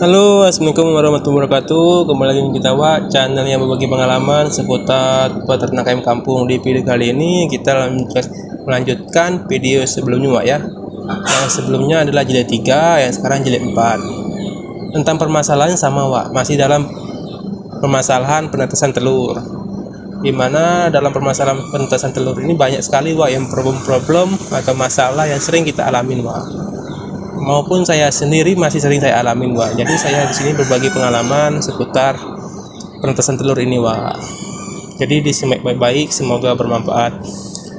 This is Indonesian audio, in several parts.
Halo, assalamualaikum warahmatullahi wabarakatuh. Kembali lagi kita channel yang berbagi pengalaman seputar peternak ayam kampung. Di video kali ini kita melanjutkan video sebelumnya, Wak, ya. Yang sebelumnya adalah jilid 3, yang sekarang jilid 4. Tentang permasalahan sama, Wak, masih dalam permasalahan penetasan telur. Dimana dalam permasalahan penetasan telur ini banyak sekali, Wak, yang problem-problem atau masalah yang sering kita alamin, Wak, maupun saya sendiri masih sering saya alamin, Wak. Jadi saya di sini berbagi pengalaman seputar penetasan telur ini, Wak. Jadi disimak baik-baik, semoga bermanfaat.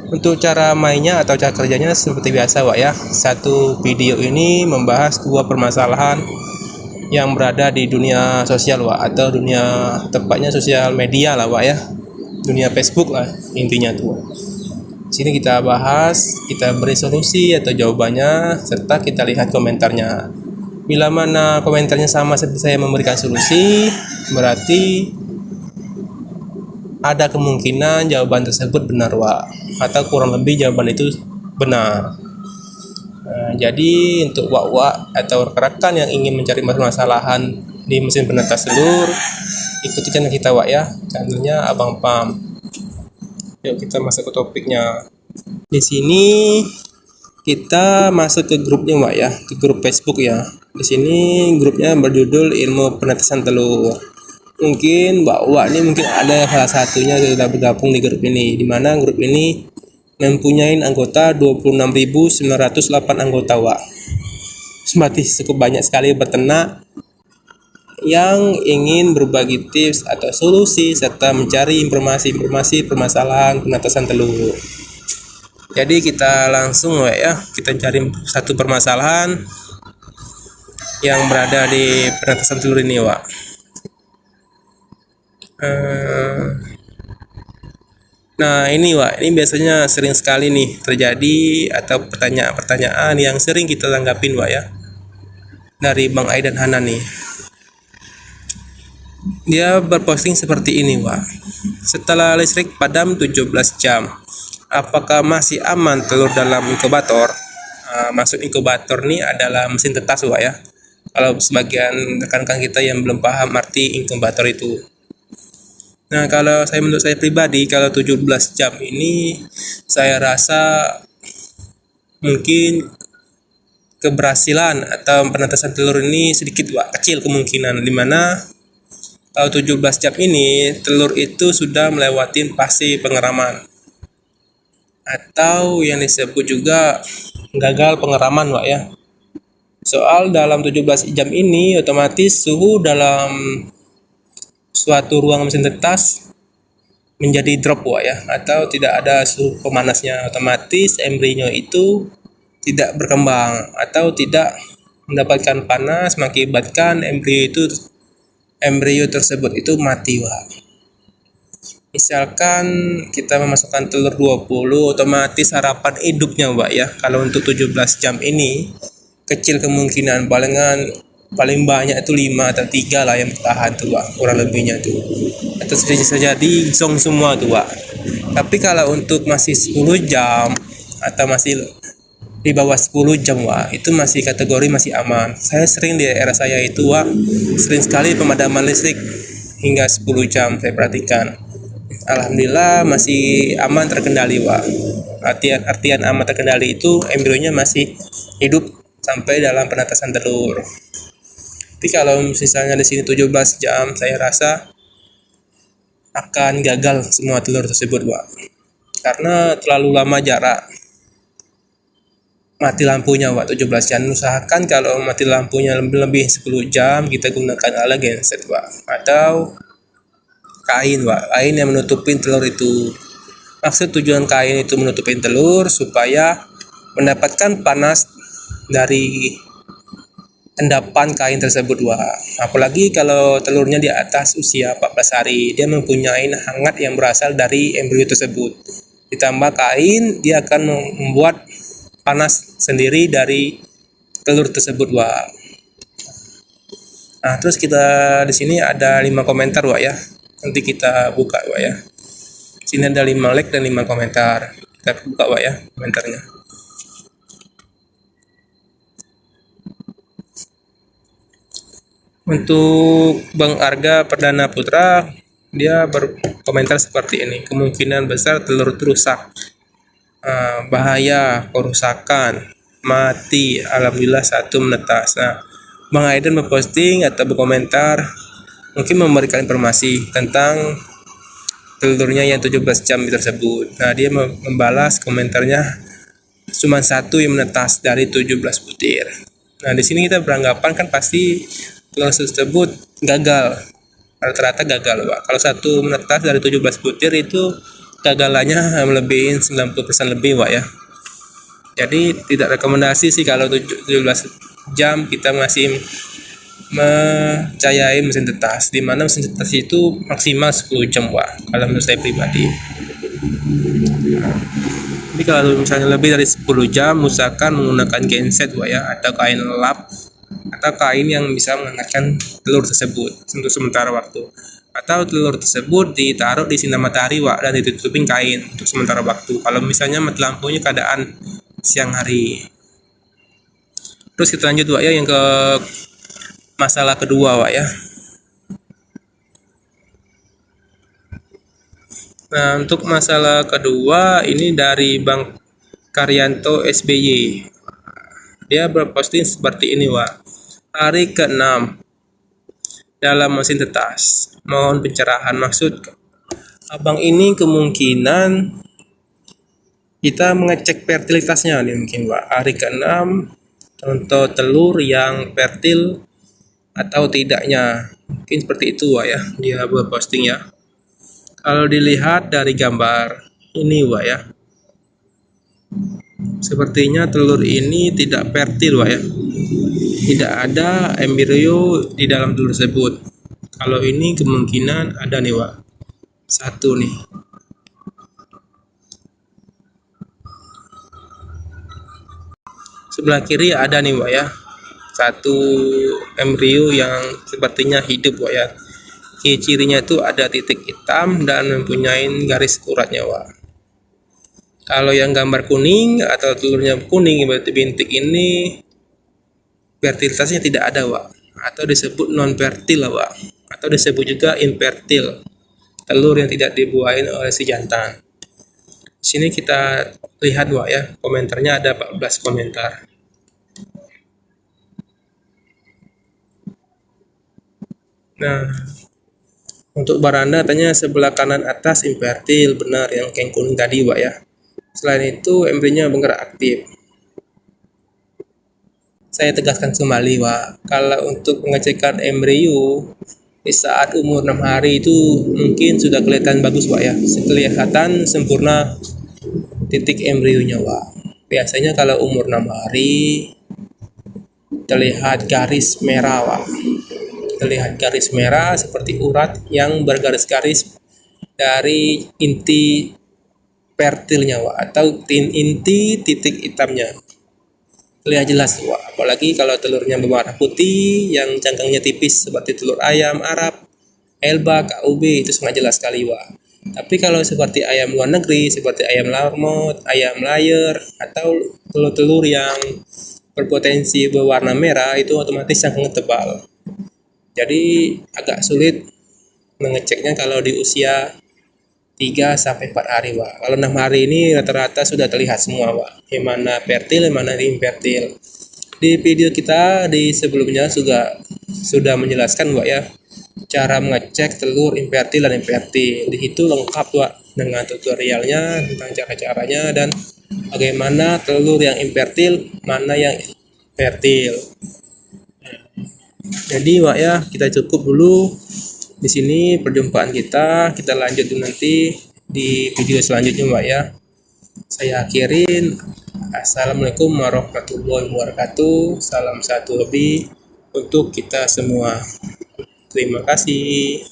Untuk cara mainnya atau cara kerjanya seperti biasa, Wak, ya. Satu video ini membahas dua permasalahan yang berada di dunia sosial, Wak, atau dunia tepatnya sosial media lah, Wak, ya. Dunia Facebook lah intinya tuh. Sini kita bahas, kita beri solusi atau jawabannya, serta kita lihat komentarnya. Bila mana komentarnya sama seperti saya memberikan solusi, berarti ada kemungkinan jawaban tersebut benar, Wak, atau kurang lebih jawaban itu benar. Jadi untuk Wak atau rekan-rekan yang ingin mencari permasalahan di mesin penetas telur, ikuti channel kita, Wak, ya. Channelnya Abang Pam. Yuk kita masuk ke topiknya. Di sini kita masuk ke grupnya, Wak, ya, ke grup Facebook ya. Di sini grupnya berjudul Ilmu Penetasan Telur. Mungkin Wak ini mungkin ada salah satunya sudah bergabung di grup ini, di mana grup ini mempunyai anggota 26.908 anggota, Wak. Semakin cukup banyak sekali peternak yang ingin berbagi tips atau solusi serta mencari informasi permasalahan penetasan telur. Jadi kita langsung, Wak, ya, kita cari satu permasalahan yang berada di penetasan telur ini, Wak. Nah ini, Wak, ini biasanya sering sekali nih terjadi atau pertanyaan-pertanyaan yang sering kita tanggapin, Wak, ya, dari Bang Ai dan Hana nih. Dia berposting seperti ini, Wak. Setelah listrik padam 17 jam, apakah masih aman telur dalam inkubator? Maksud inkubator nih adalah mesin tetas, Wak, ya. Kalau sebagian rekan-rekan kita yang belum paham arti inkubator itu. Nah, kalau menurut saya pribadi, kalau 17 jam ini saya rasa mungkin keberhasilan atau penetasan telur ini sedikit, Wak, kecil kemungkinan, dimana kalau 17 jam ini telur itu sudah melewati fase pengeraman atau yang disebut juga gagal pengeraman, Wak, ya. Soal dalam 17 jam ini otomatis suhu dalam suatu ruang mesin tetas menjadi drop, Wak, ya, atau tidak ada suhu pemanasnya, otomatis embrio itu tidak berkembang atau tidak mendapatkan panas, mengakibatkan embrio tersebut itu mati, Wak. Misalkan kita memasukkan telur 20, otomatis harapan hidupnya, Wak, ya, kalau untuk 17 jam ini kecil kemungkinan, paling banyak itu 5 atau 3 lah yang bertahan tuh, Wak, kurang lebihnya tuh, atau bisa jadi zong semua tuh, Wak. Tapi kalau untuk masih 10 jam atau masih di bawah 10 jam, Wak, itu masih kategori masih aman. Saya sering di era saya itu, Wak, sering sekali pemadaman listrik hingga 10 jam saya perhatikan. Alhamdulillah masih aman terkendali, Wak. Artian aman terkendali itu embrionya masih hidup sampai dalam penetasan telur. Tapi kalau misalnya di sini 17 jam, saya rasa akan gagal semua telur tersebut, Wak. Karena terlalu lama jarak mati lampunya, Wak, 17 jam. Usahakan kalau mati lampunya lebih 10 jam, kita gunakan alat genset, Wak, atau kain, Wak, kain yang menutupin telur itu. Maksud tujuan kain itu menutupin telur supaya mendapatkan panas dari endapan kain tersebut, Wak. Apalagi kalau telurnya di atas usia 14 hari, dia mempunyai hangat yang berasal dari embrio tersebut. Ditambah kain, dia akan membuat panas sendiri dari telur tersebut, Wak. Nah, terus kita di sini ada 5 komentar, Wak, ya. Nanti kita buka, Wak, ya. Sini ada 5 like dan 5 komentar. Kita buka, Wak, ya, komentarnya. Untuk Bang Arga Perdana Putra, dia berkomentar seperti ini: kemungkinan besar telur itu rusak, bahaya, kerusakan, mati, alhamdulillah satu menetas. Nah, Bang Aiden memposting atau berkomentar mungkin memberikan informasi tentang telurnya yang 17 jam tersebut. Nah, dia membalas komentarnya cuma satu yang menetas dari 17 butir. Nah, di sini kita beranggapan kan pasti telur tersebut gagal. Rata-rata gagal, Pak. Kalau satu menetas dari 17 butir itu gagalannya melebihi 90% lebih, Pak ya. Jadi tidak rekomendasi sih kalau 17 jam kita masih mempercayai mesin tetas, di mana mesin tetas itu maksimal 10 jam, Pak, kalau menurut saya pribadi. Tapi kalau misalnya lebih dari 10 jam, usahakan menggunakan genset, Pak ya, atau kain lap atau kain yang bisa menghangatkan telur tersebut untuk sementara waktu. Atau telur tersebut ditaruh di sinar matahari, Pak, dan ditutupin kain untuk sementara waktu. Kalau misalnya mati lampunya keadaan siang hari. Terus kita lanjut, Pak ya, yang ke masalah kedua, Pak ya. Nah, untuk masalah kedua ini dari Bang Karyanto SBY. Dia berposting seperti ini, Pak. Hari ke-6 dalam mesin tetas. Mohon pencerahan, maksud abang ini kemungkinan kita mengecek fertilitasnya nih mungkin, Pak. Hari ke-6 contoh telur yang fertil atau tidaknya. Mungkin seperti itu, Pak ya. Dia berposting ya. Kalau dilihat dari gambar ini, Pak ya, sepertinya telur ini tidak fertil, Pak ya. Tidak ada embrio di dalam telur tersebut. Kalau ini kemungkinan ada nih, Pak. Satu nih. Sebelah kiri ada nih, Pak ya. Satu embrio yang sepertinya hidup, Pak ya. Cirinya itu ada titik hitam dan mempunyai garis uratnya, Pak. Kalau yang gambar kuning atau telurnya kuning berarti bintik ini fertilitasnya tidak ada, Pak, atau disebut non fertil, Pak, atau disebut juga infertil, telur yang tidak dibuahin oleh si jantan. Sini kita lihat, Pak ya, komentarnya ada 14 komentar. Nah, untuk baranda tanya sebelah kanan atas infertil, benar yang kain kuning tadi, Pak ya. Selain itu embrionya bergerak aktif. Saya tegaskan kembali, Pak, kalau untuk pengecekan embrio di saat umur 6 hari itu mungkin sudah kelihatan bagus, Pak ya. Kelihatan sempurna titik embrionya, Pak. Biasanya kalau umur 6 hari terlihat garis merah, Pak. Terlihat garis merah seperti urat yang bergaris-garis dari inti fertilnya, Pak, atau inti titik hitamnya. Terlihat jelas, Pak. Apalagi kalau telurnya berwarna putih yang cangkangnya tipis seperti telur ayam Arab, Elba, KUB, itu sangat jelas sekali, Pak. Tapi kalau seperti ayam luar negeri, seperti ayam lamot, ayam layer, atau telur-telur yang berpotensi berwarna merah, itu otomatis cangkangnya tebal. Jadi agak sulit mengeceknya kalau di usia 3-4 hari, Pak. Kalau 6 hari ini rata-rata sudah terlihat semua, Pak. Yang mana fertil, yang mana infertil. Di video kita di sebelumnya sudah menjelaskan, Pak ya, cara mengecek telur infertil dan infertil. Di situ lengkap, Pak, dengan tutorialnya tentang cara-caranya dan bagaimana telur yang infertil, mana yang fertil. Jadi, Pak ya, kita cukup dulu di sini perjumpaan kita. Kita lanjut nanti di video selanjutnya, Pak ya. Saya akhirin. Assalamualaikum warahmatullahi wabarakatuh. Salam satu lebih untuk kita semua. Terima kasih.